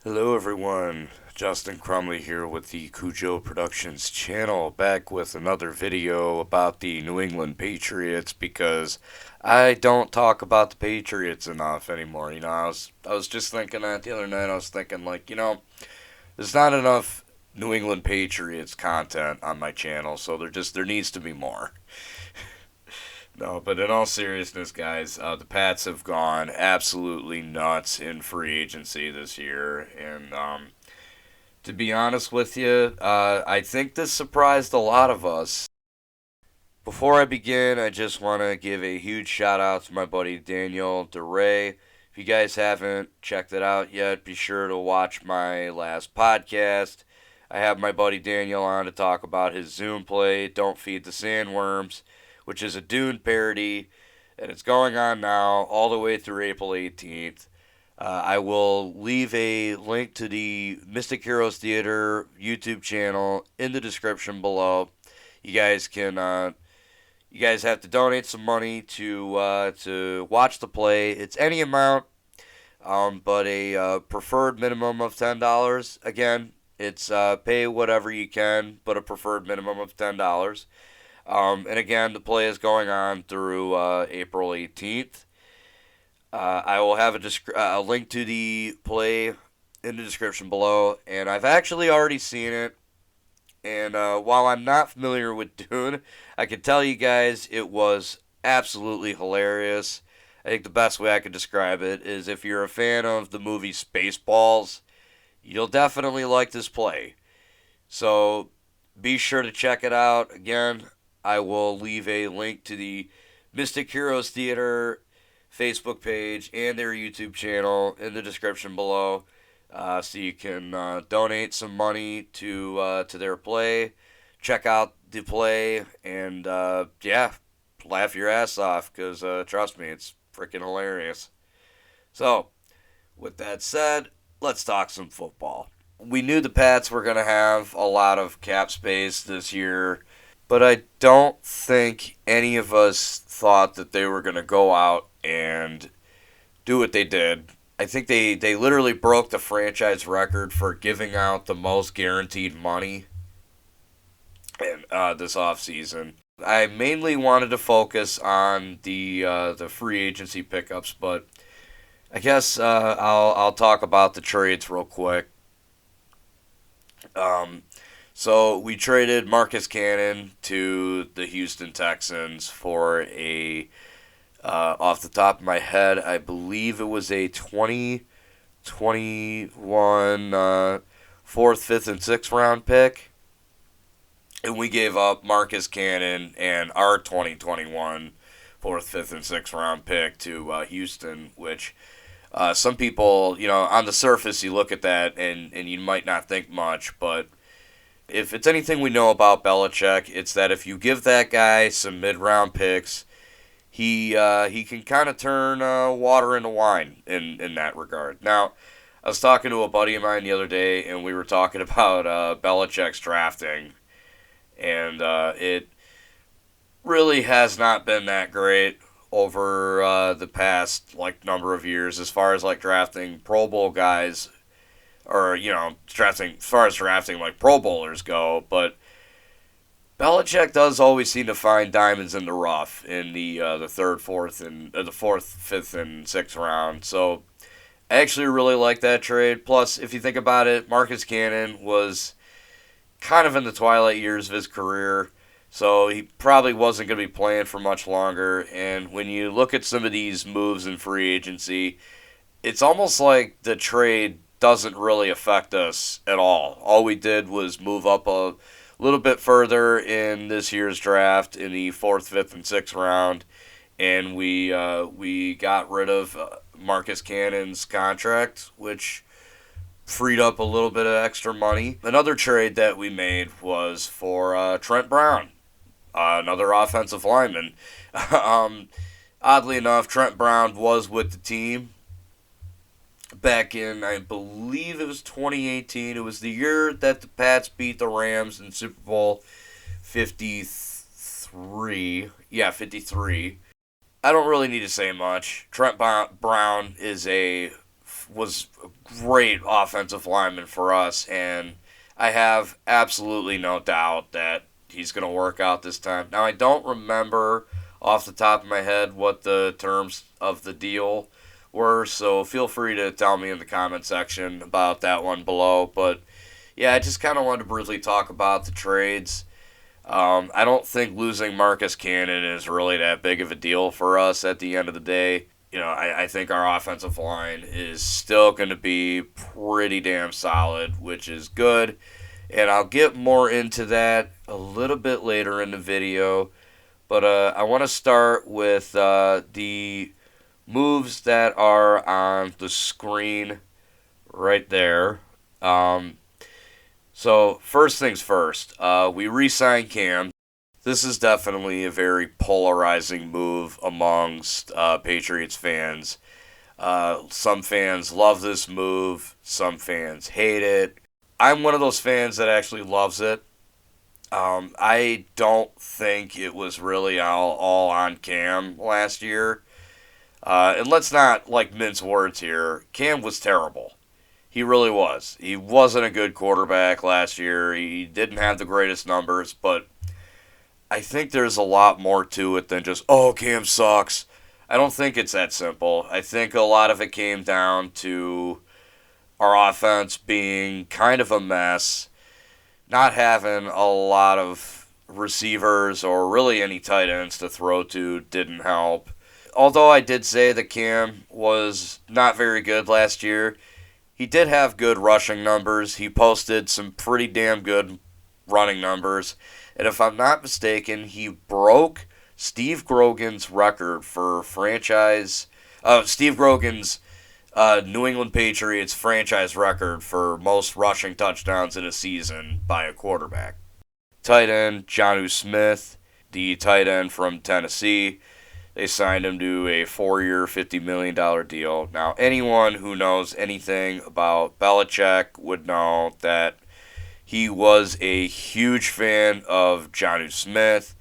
Hello, everyone. Justin Crumley here with the Cujo Productions channel, back with another video about the New England Patriots because I don't talk about the Patriots enough anymore. I was just thinking that the other night. I was thinking there's not enough New England Patriots content on my channel, so there needs to be more. No, but in all seriousness, guys, the Pats have gone absolutely nuts in free agency this year, and to be honest with you, I think this surprised a lot of us. Before I begin, I just want to give a huge shout out to my buddy Daniel DeRay. If you guys haven't checked it out yet, be sure to watch my last podcast. I have my buddy Daniel on to talk about his Zoom play, Don't Feed the Sandworms, which is a Dune parody, and it's going on now all the way through April 18th. I will leave a link to the Mystic Heroes Theater YouTube channel in the description below. You guys can, you guys have to donate some money to watch the play. It's any amount, but a preferred minimum of $10. Again, it's pay whatever you can, but a preferred minimum of $10. And again, the play is going on through April 18th. I will have a link to the play in the description below, and I've actually already seen it. And while I'm not familiar with Dune, I can tell you guys it was absolutely hilarious. I think the best way I could describe it is if you're a fan of the movie Spaceballs, you'll definitely like this play. So be sure to check it out. Again, I will leave a link to the Mystic Heroes Theater Facebook page and their YouTube channel in the description below, so you can donate some money to their play, check out the play, and yeah, laugh your ass off because trust me, it's freaking hilarious. So, with that said, let's talk some football. We knew the Pats were going to have a lot of cap space this year, but I don't think any of us thought that they were going to go out and do what they did. I think they literally broke the franchise record for giving out the most guaranteed money in this offseason. I mainly wanted to focus on the free agency pickups, but I guess I'll talk about the trades real quick. So we traded Marcus Cannon to the Houston Texans for off the top of my head, I believe it was a 2021 fourth, fifth, and sixth round pick. And we gave up Marcus Cannon and our 2021 fourth, fifth, and sixth round pick to Houston, which some people, on the surface, you look at that and you might not think much, but if it's anything we know about Belichick, it's that if you give that guy some mid-round picks, he can kind of turn water into wine in that regard. Now, I was talking to a buddy of mine the other day, and we were talking about Belichick's drafting, and it really has not been that great over the past number of years as far as drafting Pro Bowl guys, or drafting as far as drafting Pro Bowlers go, but Belichick does always seem to find diamonds in the rough in the third, fourth, and the fourth, fifth, and sixth round. So I actually really like that trade. Plus, if you think about it, Marcus Cannon was kind of in the twilight years of his career, so he probably wasn't going to be playing for much longer. And when you look at some of these moves in free agency, it's almost like the trade doesn't really affect us at all. All we did was move up a little bit further in this year's draft in the fourth, fifth, and sixth round, and we got rid of Marcus Cannon's contract, which freed up a little bit of extra money. Another trade that we made was for Trent Brown, another offensive lineman. Oddly enough, Trent Brown was with the team back in, I believe it was 2018. It was the year that the Pats beat the Rams in Super Bowl 53. Yeah, 53. I don't really need to say much. Trent Brown is a was a great offensive lineman for us, and I have absolutely no doubt that he's going to work out this time. Now, I don't remember off the top of my head what the terms of the deal were, so feel free to tell me in the comment section about that one below. But yeah, I just kind of wanted to briefly talk about the trades. I don't think losing Marcus Cannon is really that big of a deal for us at the end of the day. I think our offensive line is still going to be pretty damn solid, which is good. And I'll get more into that a little bit later in the video. But I want to start with the moves that are on the screen right there. So first things first, we re-signed Cam. This is definitely a very polarizing move amongst Patriots fans. Some fans love this move. Some fans hate it. I'm one of those fans that actually loves it. I don't think it was really all on Cam last year. And let's not mince words here. Cam was terrible. He really was. He wasn't a good quarterback last year. He didn't have the greatest numbers, but I think there's a lot more to it than just, oh, Cam sucks. I don't think it's that simple. I think a lot of it came down to our offense being kind of a mess, not having a lot of receivers or really any tight ends to throw to didn't help. Although I did say that Cam was not very good last year, he did have good rushing numbers. He posted some pretty damn good running numbers. And if I'm not mistaken, he broke Steve Grogan's record for Steve Grogan's New England Patriots franchise record for most rushing touchdowns in a season by a quarterback. Tight end, Jonnu Smith, the tight end from Tennessee. They signed him to a 4-year, $50 million deal. Now, anyone who knows anything about Belichick would know that he was a huge fan of Jonnu Smith.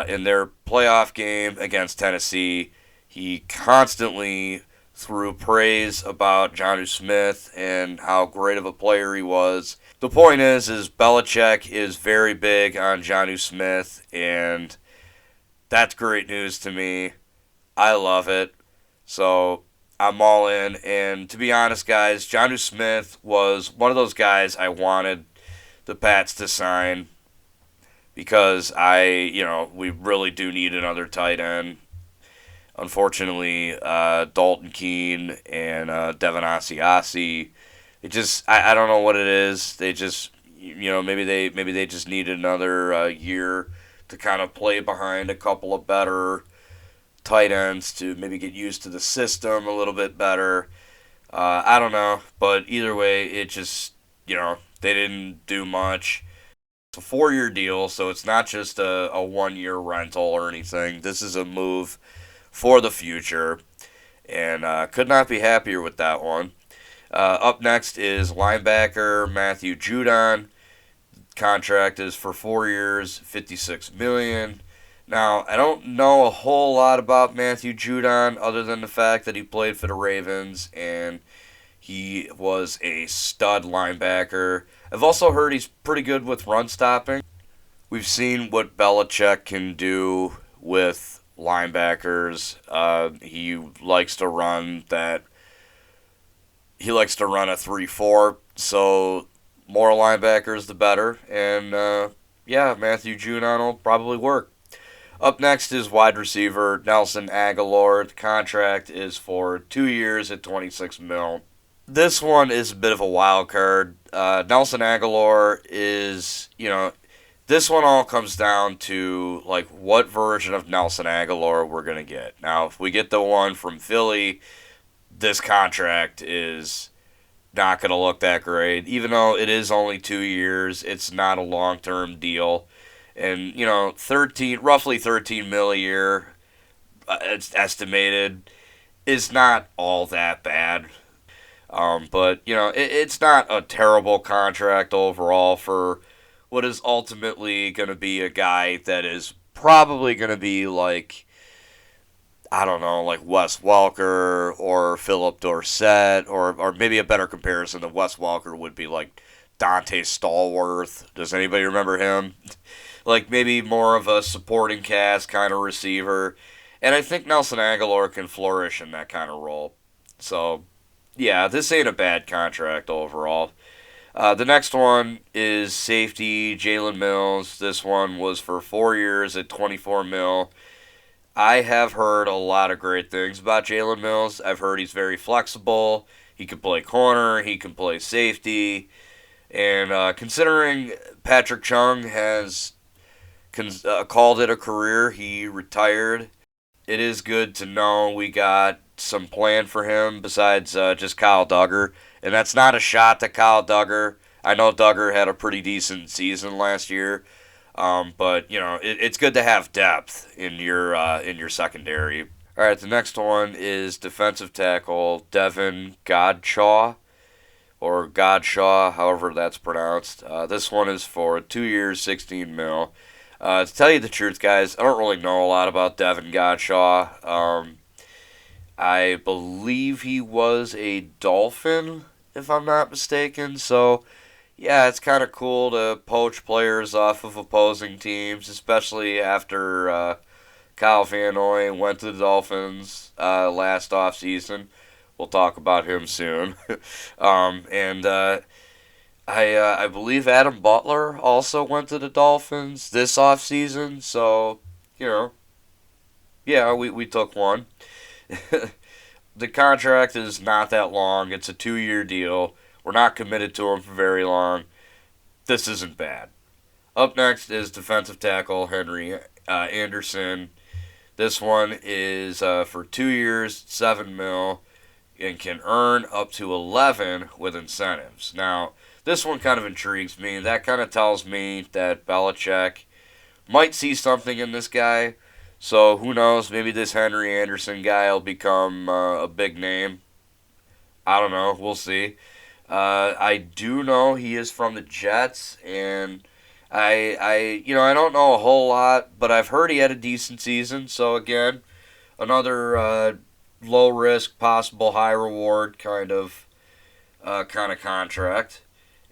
In their playoff game against Tennessee, he constantly threw praise about Jonnu Smith and how great of a player he was. The point is Belichick is very big on Jonnu Smith, and that's great news to me. I love it. So I'm all in. And to be honest, guys, Jonnu Smith was one of those guys I wanted the Pats to sign because we really do need another tight end. Unfortunately, Dalton Keene and Devin Asiasi, I don't know what it is. They just, maybe they just need another year to kind of play behind a couple of better tight ends to maybe get used to the system a little bit better. I don't know, but either way, it just, they didn't do much. It's a 4-year deal, so it's not just a 1-year rental or anything. This is a move for the future, and could not be happier with that one. Up next is linebacker Matthew Judon. Contract is for 4 years, $56 million. Now, I don't know a whole lot about Matthew Judon other than the fact that he played for the Ravens and he was a stud linebacker. I've also heard he's pretty good with run stopping. We've seen what Belichick can do with linebackers. He likes to run a 3-4, so more linebackers, the better. And, Matthew Judon will probably work. Up next is wide receiver Nelson Agholor. The contract is for 2 years at $26 million. This one is a bit of a wild card. Nelson Agholor is, this one all comes down to, what version of Nelson Agholor we're going to get. Now, if we get the one from Philly, this contract is not going to look that great. Even though it is only 2 years, it's not a long-term deal. And, roughly $13 million a year, it's estimated, is not all that bad. But, it's not a terrible contract overall for what is ultimately going to be a guy that is probably going to be I don't know, like Wes Welker or Philip Dorsett, or maybe a better comparison to Wes Welker would be like Dante Stallworth. Does anybody remember him? Like maybe more of a supporting cast kind of receiver. And I think Nelson Aguilar can flourish in that kind of role. So, yeah, this ain't a bad contract overall. The next one is safety Jalen Mills. This one was for 4 years at 24 mil. I have heard a lot of great things about Jalen Mills. I've heard he's very flexible. He can play corner. He can play safety. And considering Patrick Chung has called it a career, he retired. It is good to know we got some plan for him besides just Kyle Duggar. And that's not a shot to Kyle Duggar. I know Duggar had a pretty decent season last year, but you know it's good to have depth in your secondary. All right, the next one is defensive tackle Devin Godshaw or Godshaw, however that's pronounced. This one is for 2 years, 16 mil. To tell you the truth, guys, I don't really know a lot about Devin Godshaw. I believe he was a Dolphin, if I'm not mistaken. So, yeah, it's kind of cool to poach players off of opposing teams, especially after Kyle Van Noy went to the Dolphins last offseason. We'll talk about him soon. And I believe Adam Butler also went to the Dolphins this offseason. So, you know, yeah, we took one. The contract is not that long. It's a 2 year deal. We're not committed to him for very long. This isn't bad. Up next is defensive tackle Henry Anderson. This one is for 2 years, 7 mil, and can earn up to 11 with incentives. Now, this one kind of intrigues me. That kind of tells me that Belichick might see something in this guy. So who knows? Maybe this Henry Anderson guy will become a big name. I don't know. We'll see. I do know he is from the Jets, and I don't know a whole lot, but I've heard he had a decent season. So again, another low risk, possible high reward kind of contract,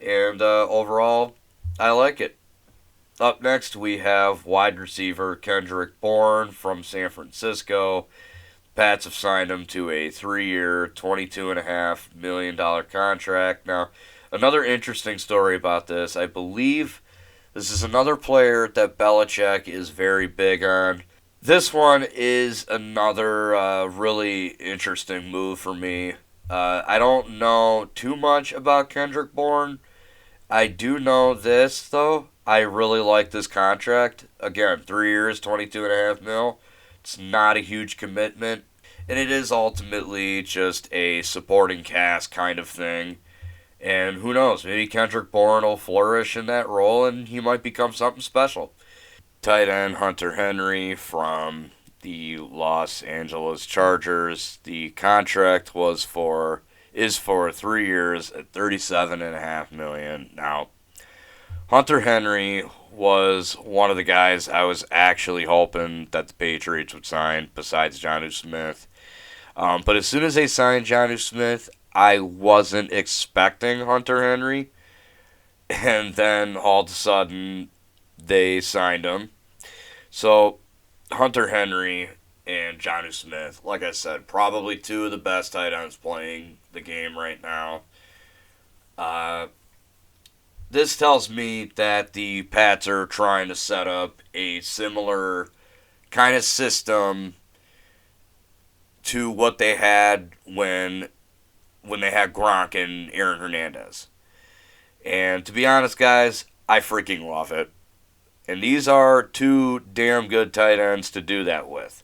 and overall, I like it. Up next, we have wide receiver Kendrick Bourne from San Francisco. Pats have signed him to a 3 year, $22.5 million contract. Now, another interesting story about this, I believe this is another player that Belichick is very big on. This one is another really interesting move for me. I don't know too much about Kendrick Bourne. I do know this, though. I really like this contract. Again, 3 years, 22.5 mil. It's not a huge commitment. And it is ultimately just a supporting cast kind of thing. And who knows, maybe Kendrick Bourne will flourish in that role and he might become something special. Tight end Hunter Henry from the Los Angeles Chargers. The contract is for 3 years at $37.5 million. Now, Hunter Henry was one of the guys I was actually hoping that the Patriots would sign, besides Jonnu Smith. But as soon as they signed Jonnu Smith, I wasn't expecting Hunter Henry. And then all of a sudden, they signed him. So, Hunter Henry and Jonnu Smith, like I said, probably two of the best tight ends playing the game right now. This tells me that the Pats are trying to set up a similar kind of system to what they had when they had Gronk and Aaron Hernandez. And to be honest, guys, I freaking love it. And these are two damn good tight ends to do that with.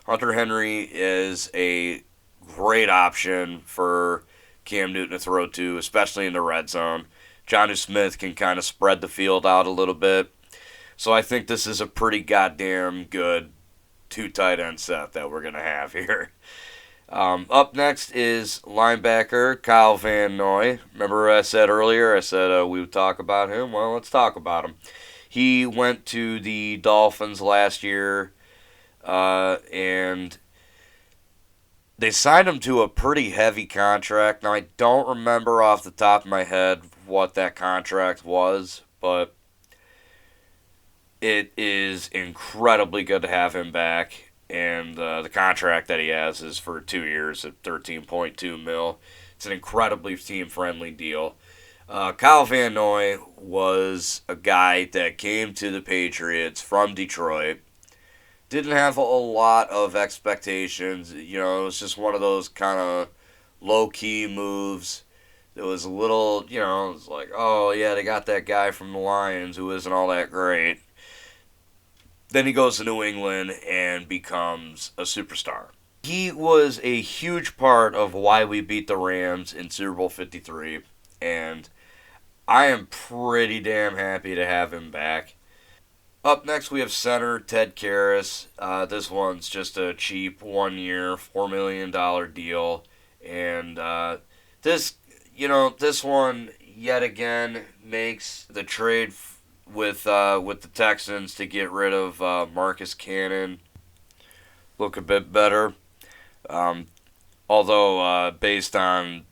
Hunter Henry is a great option for Cam Newton to throw to, especially in the red zone. Jonnu Smith can kind of spread the field out a little bit. So I think this is a pretty goddamn good two tight end set that we're going to have here. Up next is linebacker Kyle Van Noy. Remember I said earlier, we would talk about him? Well, let's talk about him. He went to the Dolphins last year, and They signed him to a pretty heavy contract. Now, I don't remember off the top of my head what that contract was, but it is incredibly good to have him back. And the contract that he has is for 2 years at 13.2 mil. It's an incredibly team friendly deal. Kyle Van Noy was a guy that came to the Patriots from Detroit. Didn't have a lot of expectations. You know, it was just one of those kind of low key moves. It was a little, you know, it was like, oh yeah, they got that guy from the Lions who isn't all that great. Then he goes to New England and becomes a superstar. He was a huge part of why we beat the Rams in Super Bowl 53, and I am pretty damn happy to have him back. Up next, we have center Ted Karras. This one's just a cheap 1 year, $4 million deal, and this, this one yet again makes the trade with the Texans to get rid of Marcus Cannon look a bit better. Um, although based on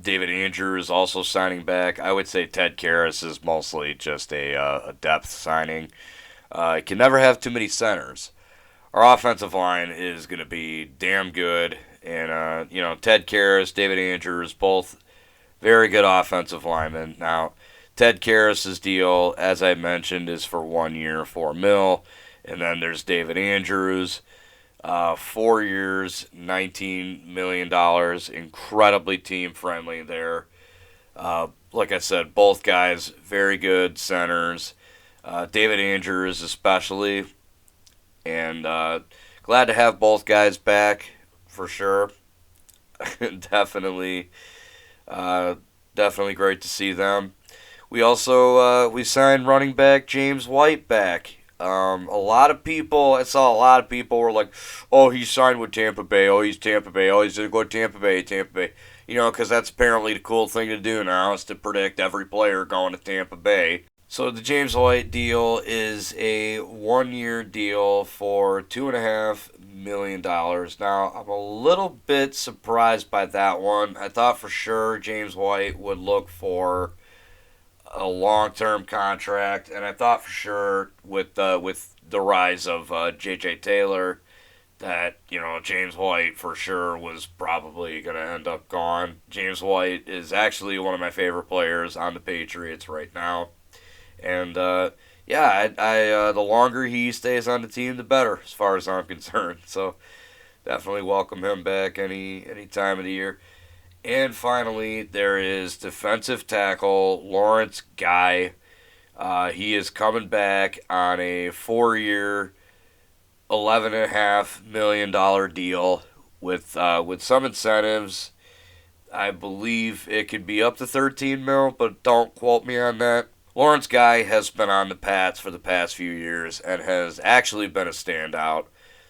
David Andrews also signing back, I would say Ted Karras is mostly just a depth signing. Can never have too many centers. Our offensive line is going to be damn good, and Ted Karras, David Andrews, both very good offensive linemen. Now, Ted Karras' deal, as I mentioned, is for 1 year, $4 million, and then there's David Andrews, 4 years, $19 million. Incredibly team friendly there. Like I said, both guys very good centers. David Andrews especially, and glad to have both guys back for sure. definitely, definitely great to see them. We also we signed running back James White back. A lot of people, I saw a lot of people were like, "Oh, he signed with Tampa Bay. Oh, he's Tampa Bay. Oh, he's gonna go to Tampa Bay, Tampa Bay." You know, because that's apparently the cool thing to do now is to predict every player going to Tampa Bay. So the James White deal is a 1 year deal for $2.5 million. Now I'm a little bit surprised by that one. I thought for sure James White would look for a long-term contract, and I thought for sure with the rise of J.J. Taylor that James White for sure was probably going to end up gone. James White is actually one of my favorite players on the Patriots right now, and yeah, the longer he stays on the team, the better as far as I'm concerned. So definitely welcome him back any time of the year. And finally, there is defensive tackle Lawrence Guy. He is coming back on a 4 year, $11.5 million deal with some incentives. I believe it could be up to 13 mil, but don't quote me on that. Lawrence Guy has been on the Pats for the past few years and has actually been a standout.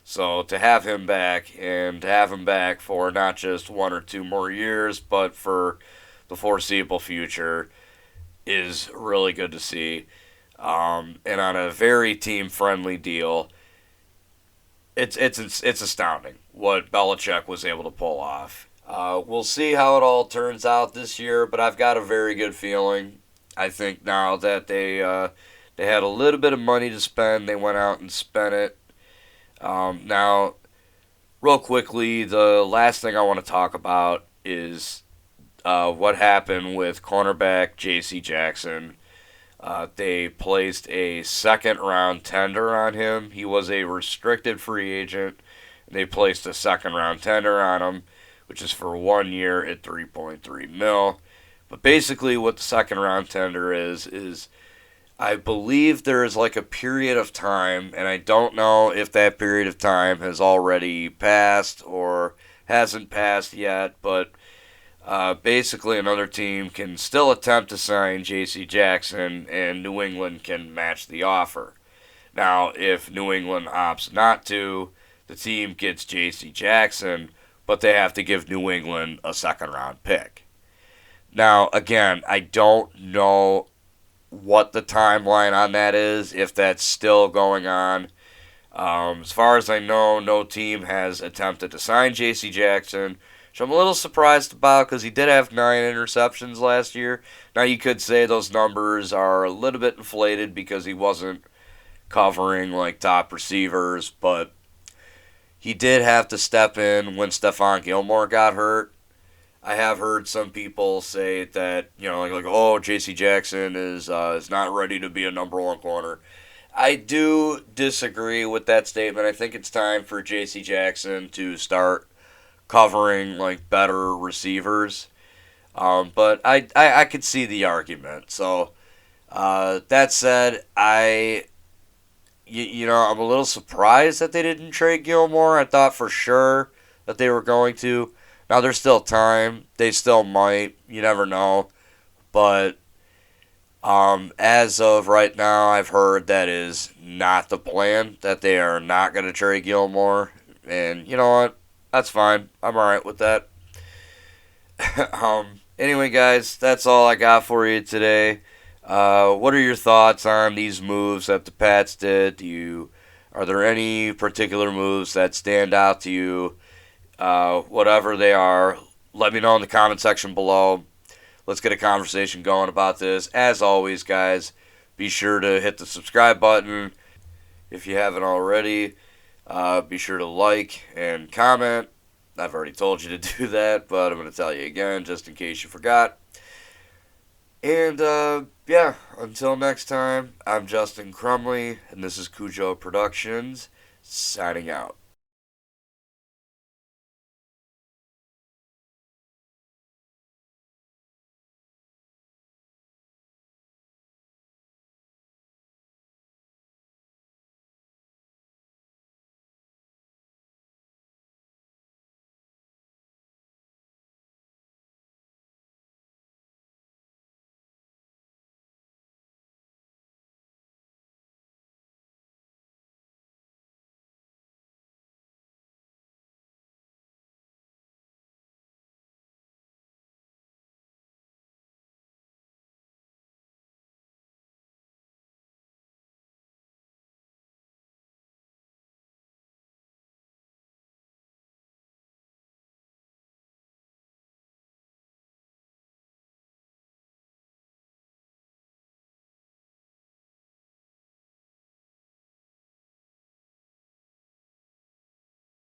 So to have him back and to have him back for not just 1 or 2 more years, but for the foreseeable future is really good to see. And on a very team friendly deal, it's astounding what Belichick was able to pull off. We'll see how it all turns out this year, but I've got a very good feeling. I think now that they had a little bit of money to spend, they went out and spent it. Now, real quickly, the last thing I want to talk about is what happened with cornerback J.C. Jackson. They placed a second-round tender on him. He was a restricted free agent. They placed a second-round tender on him, which is for 1 year at 3.3 mil. But basically, what the second-round tender is I believe there is like a period of time, and I don't know if that period of time has already passed or hasn't passed yet, but basically another team can still attempt to sign J.C. Jackson, and New England can match the offer. Now, if New England opts not to, the team gets J.C. Jackson, but they have to give New England a second-round pick. Now, again, I don't know what the timeline on that is, if that's still going on. As far as I know, no team has attempted to sign J.C. Jackson, which I'm a little surprised about because he did have 9 interceptions last year. Now, you could say those numbers are a little bit inflated because he wasn't covering like top receivers, but he did have to step in when Stephon Gilmore got hurt. I have heard some people say that like oh, J.C. Jackson is not ready to be a number one corner. I do disagree with that statement. I think it's time for J.C. Jackson to start covering like better receivers. But I could see the argument. So that said, I'm a little surprised that they didn't trade Gilmore. I thought for sure that they were going to. Now there's still time. They still might. You never know. But as of right now, I've heard that is not the plan. That they are not going to trade Gilmore. And you know what? That's fine. I'm alright with that. Anyway, guys, that's all I got for you today. What are your thoughts on these moves that the Pats did? Are there any particular moves that stand out to you? Whatever they are, let me know in the comment section below. Let's get a conversation going about this. As always, guys, be sure to hit the subscribe button if you haven't already. Be sure to like and comment. I've already told you to do that, but I'm going to tell you again just in case you forgot. And, yeah, until next time, I'm Justin Crumley, and this is Cujo Productions, signing out.